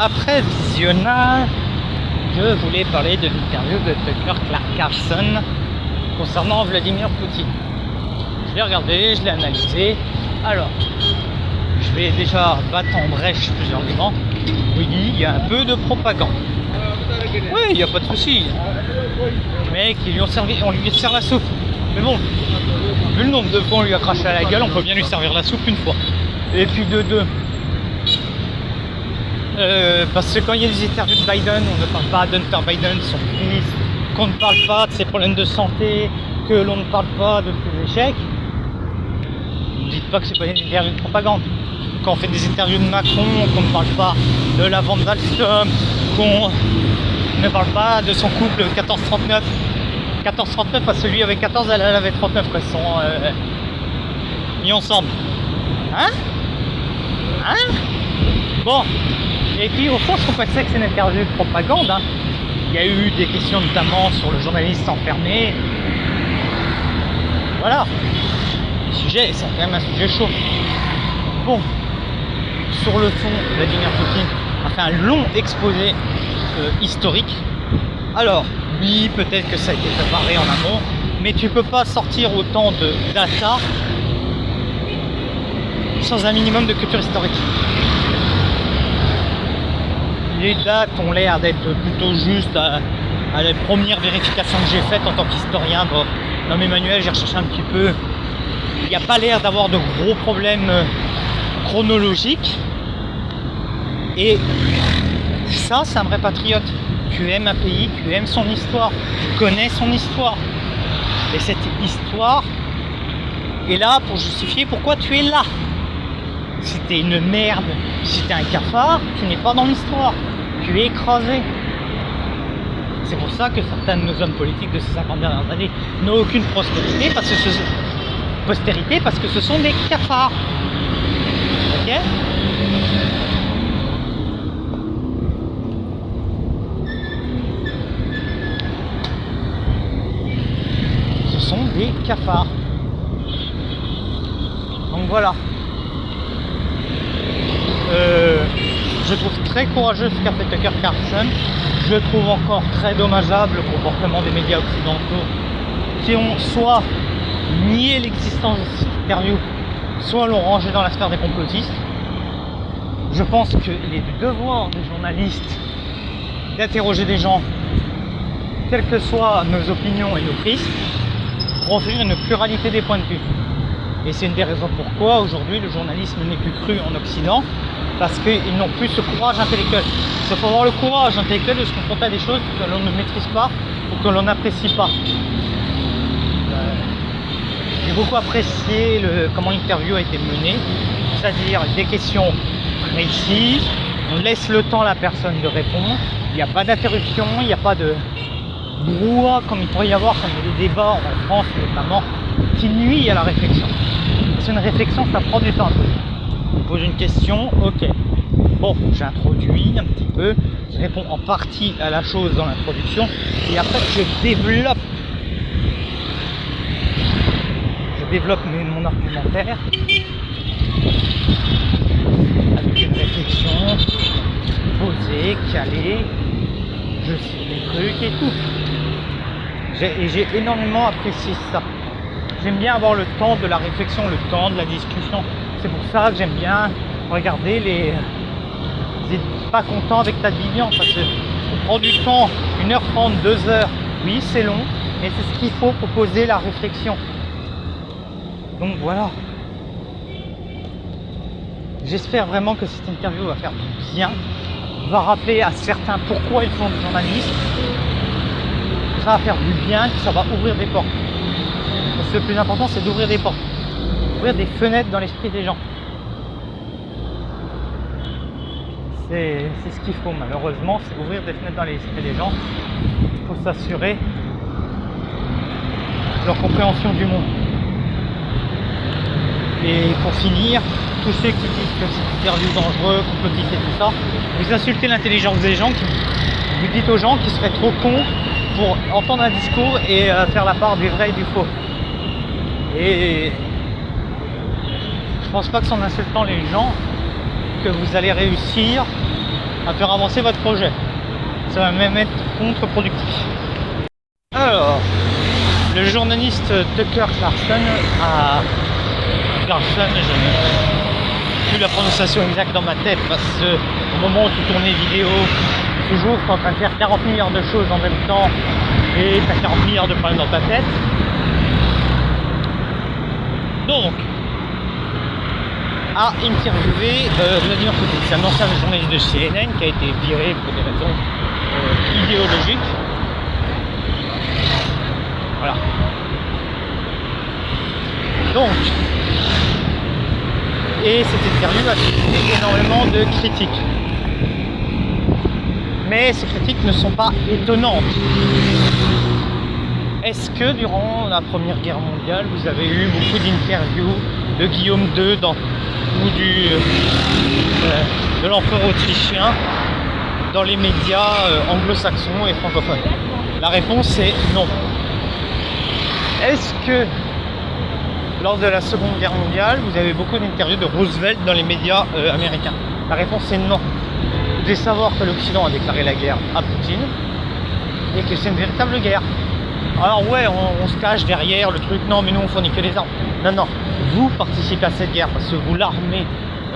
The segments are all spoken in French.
après visionnage, je voulais parler de l'interview de Tucker Carlson concernant Vladimir Poutine. Je l'ai regardé, je l'ai analysé. Alors, je vais déjà battre en brèche plusieurs éléments. Oui, il y a un peu de propagande. Oui, il n'y a pas de souci. Les mecs, ils lui ont servi, on lui sert la soupe. Mais bon, vu le nombre de fois on lui a craché à la gueule, on peut bien lui servir la soupe une fois. Et puis de deux. Parce que quand il y a des interviews de Biden, on ne parle pas d'Hunter Biden, son fils, qu'on ne parle pas de ses problèmes de santé, que l'on ne parle pas de ses échecs. Ne dites pas que c'est pas une interview de propagande. Quand on fait des interviews de Macron, qu'on ne parle pas de la vente d'Alstom, qu'on ne parle pas de son couple 14-39. 14-39 parce que lui avec 14, elle avait 39 quoi, ils sont mis ensemble. Hein? Bon. Et puis au fond, je trouve pas que c'est une interview de propagande. Hein. Il y a eu des questions notamment sur le journaliste enfermé. Voilà. Les sujets sont quand même un sujet chaud. Bon. Sur le fond, Vladimir Poutine a fait un long exposé historique. Alors, oui, peut-être que ça a été préparé en amont, mais tu peux pas sortir autant de data sans un minimum de culture historique. Les dates ont l'air d'être plutôt justes à la première vérification que j'ai faite en tant qu'historien. Bon, dans mes manuels, j'ai recherché un petit peu. Il n'y a pas l'air d'avoir de gros problèmes chronologiques. Et ça, c'est un vrai patriote. Tu aimes un pays, tu aimes son histoire, tu connais son histoire. Et cette histoire est là pour justifier pourquoi tu es là. Si t'es une merde, si t'es un cafard, tu n'es pas dans l'histoire. Tu es écrasé. C'est pour ça que certains de nos hommes politiques de ces 50 dernières années n'ont aucune postérité parce que ce sont des cafards. Ok ? Ce sont des cafards. Donc voilà. Je trouve très courageux ce qu'a fait Tucker Carlson. Je trouve encore très dommageable le comportement des médias occidentaux qui ont soit nié l'existence de cette interview, soit l'ont rangé dans la sphère des complotistes. Je pense qu'il est du devoir des journalistes d'interroger des gens, quelles que soient nos opinions et nos prises, pour offrir une pluralité des points de vue. Et c'est une des raisons pourquoi aujourd'hui le journalisme n'est plus cru en Occident, parce qu'ils n'ont plus ce courage intellectuel. Il faut avoir le courage intellectuel de se confronter à des choses que l'on ne maîtrise pas ou que l'on n'apprécie pas. J'ai beaucoup apprécié comment l'interview a été menée, c'est-à-dire des questions précises, on laisse le temps à la personne de répondre, il n'y a pas d'interruption, il n'y a pas de brouhaha comme il pourrait y avoir quand il y a des débats en France notamment, qui nuit à la réflexion. C'est une réflexion, ça prend du temps un peu. On pose une question, ok. Bon, j'introduis un petit peu, je réponds en partie à la chose dans l'introduction, et après je développe mon argumentaire avec une réflexion posée, calée, je cite des trucs et tout. J'ai énormément apprécié ça. J'aime bien avoir le temps de la réflexion, le temps de la discussion. C'est pour ça que j'aime bien regarder les pas contents avec ta Vivian, parce que on prend du temps, 1h30, 2h, oui c'est long, mais c'est ce qu'il faut pour poser la réflexion. Donc voilà. J'espère vraiment que cette interview va faire du bien, va rappeler à certains pourquoi ils font du journalisme. Ça va faire du bien, que ça va ouvrir des portes. Parce que le plus important, c'est d'ouvrir des portes, ouvrir des fenêtres dans l'esprit des gens. C'est ce qu'il faut malheureusement, c'est ouvrir des fenêtres dans l'esprit des gens. Il faut s'assurer de leur compréhension du monde. Et pour finir, tous ceux qui disent que c'est interview dangereux, complotiste et tout ça, vous insultez l'intelligence des gens, vous dites aux gens qu'ils seraient trop cons pour entendre un discours et faire la part du vrai et du faux. Et je pense pas que c'est en insultant les gens que vous allez réussir à faire avancer votre projet. Ça va même être contre-productif. Alors, le journaliste Tucker Carlson a... Carlson, je n'ai plus la prononciation exacte dans ma tête parce que au moment où tu tournais vidéo, toujours tu es en train de faire 40 milliards de choses en même temps et tu as 40 milliards de problèmes dans ta tête. Donc, a interviewé Vladimir Poutine. C'est un ancien journaliste de CNN qui a été viré pour des raisons idéologiques. Voilà. Donc, et cette interview a suscité énormément de critiques. Mais ces critiques ne sont pas étonnantes. Est-ce que durant la Première Guerre mondiale, vous avez eu beaucoup d'interviews de Guillaume II ou de l'empereur autrichien dans les médias anglo-saxons et francophones? La réponse est non. Est-ce que lors de la Seconde Guerre mondiale, vous avez beaucoup d'interviews de Roosevelt dans les médias américains? La réponse est non. Vous devez savoir que l'Occident a déclaré la guerre à Poutine et que c'est une véritable guerre. Alors ouais, on se cache derrière le truc, non mais nous on fournit que des armes. Non, non, vous participez à cette guerre parce que vous l'armez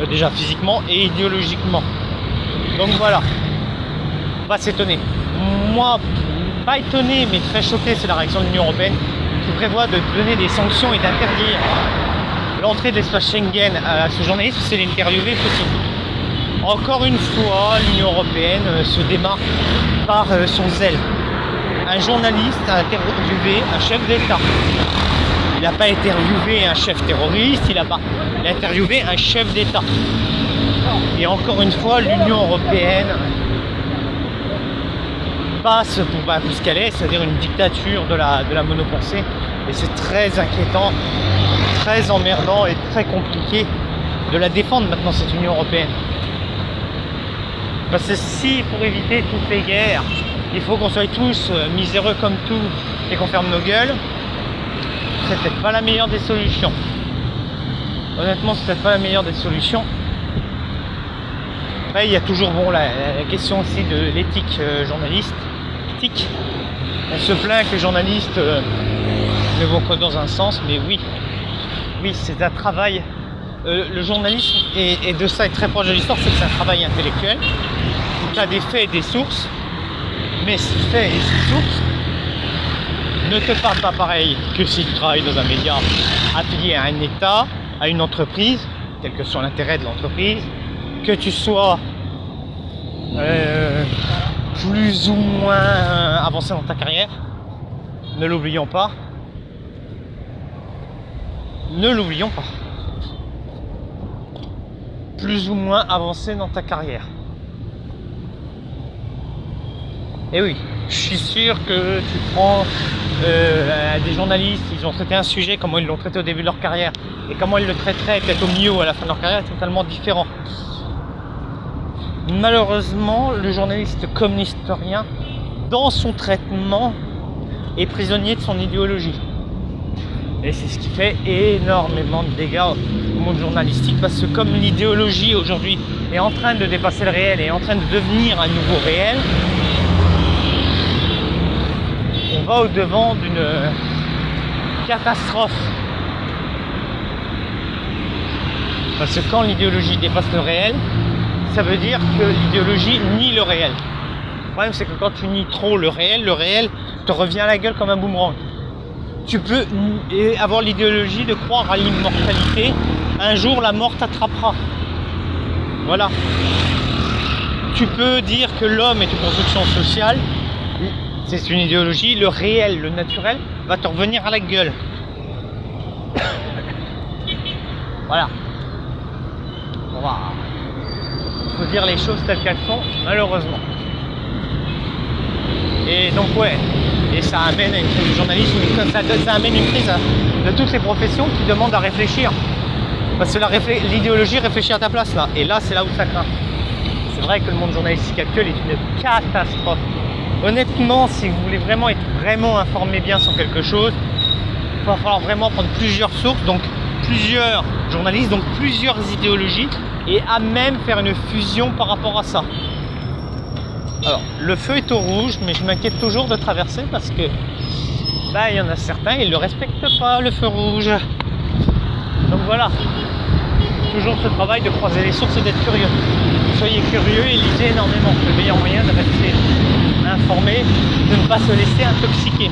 déjà physiquement et idéologiquement. Donc voilà, pas s'étonner. Moi, pas étonné mais très choqué, c'est la réaction de l'Union Européenne qui prévoit de donner des sanctions et d'interdire l'entrée de l'espace Schengen à ce journaliste, c'est l'interviewer Poutine. Encore une fois, l'Union Européenne se démarque par son zèle. Un journaliste a interviewé un chef d'État. Il n'a pas interviewé un chef terroriste, il a interviewé un chef d'État. Et encore une fois, l'Union Européenne passe pour ce qu'elle est, c'est-à-dire une dictature de la monopensée. Et c'est très inquiétant, très emmerdant et très compliqué de la défendre maintenant, cette Union Européenne. Parce que si, pour éviter toutes les guerres, il faut qu'on soit tous miséreux comme tout et qu'on ferme nos gueules, c'est peut-être pas la meilleure des solutions. Honnêtement, c'est peut-être pas la meilleure des solutions. Après, il y a toujours la question aussi de l'éthique journalistique. On se plaint que les journalistes ne vont que dans un sens, mais oui, c'est un travail. Le journalisme, et de ça est très proche de l'histoire, c'est que c'est un travail intellectuel. Tu as des faits et des sources. Mais ces faits et ces sources ne te parlent pas pareil que si tu travailles dans un média affilié à un État, à une entreprise, quel que soit l'intérêt de l'entreprise, que tu sois plus ou moins avancé dans ta carrière, ne l'oublions pas. Ne l'oublions pas. Plus ou moins avancé dans ta carrière. Et oui, je suis sûr que tu prends des journalistes, ils ont traité un sujet, comment ils l'ont traité au début de leur carrière et comment ils le traiteraient peut-être au milieu ou à la fin de leur carrière est totalement différent. Malheureusement, le journaliste comme l'historien, dans son traitement, est prisonnier de son idéologie. Et c'est ce qui fait énormément de dégâts au monde journalistique parce que comme l'idéologie aujourd'hui est en train de dépasser le réel et est en train de devenir un nouveau réel, on va au-devant d'une catastrophe. Parce que quand l'idéologie dépasse le réel, ça veut dire que l'idéologie nie le réel. Le problème, c'est que quand tu nies trop le réel te revient à la gueule comme un boomerang. Tu peux avoir l'idéologie de croire à l'immortalité. Un jour, la mort t'attrapera. Voilà. Tu peux dire que l'homme est une construction sociale. C'est une idéologie. Le réel, le naturel, va te revenir à la gueule. Voilà. Il faut dire les choses telles qu'elles sont, malheureusement. Et donc ouais, et ça amène à une crise du journalisme, ça amène une crise de toutes les professions qui demandent à réfléchir. Parce que l'idéologie réfléchit à ta place là, et là c'est là où ça craint. C'est vrai que le monde journalistique actuel est une catastrophe. Honnêtement, si vous voulez vraiment être vraiment informé bien sur quelque chose, il va falloir vraiment prendre plusieurs sources, donc plusieurs journalistes, donc plusieurs idéologies, et à même faire une fusion par rapport à ça. Alors, le feu est au rouge, mais je m'inquiète toujours de traverser parce que il y en a certains, ils ne le respectent pas, le feu rouge. Donc voilà, toujours ce travail de croiser les sources et d'être curieux. Soyez curieux et lisez énormément. C'est le meilleur moyen de rester informé, de ne pas se laisser intoxiquer.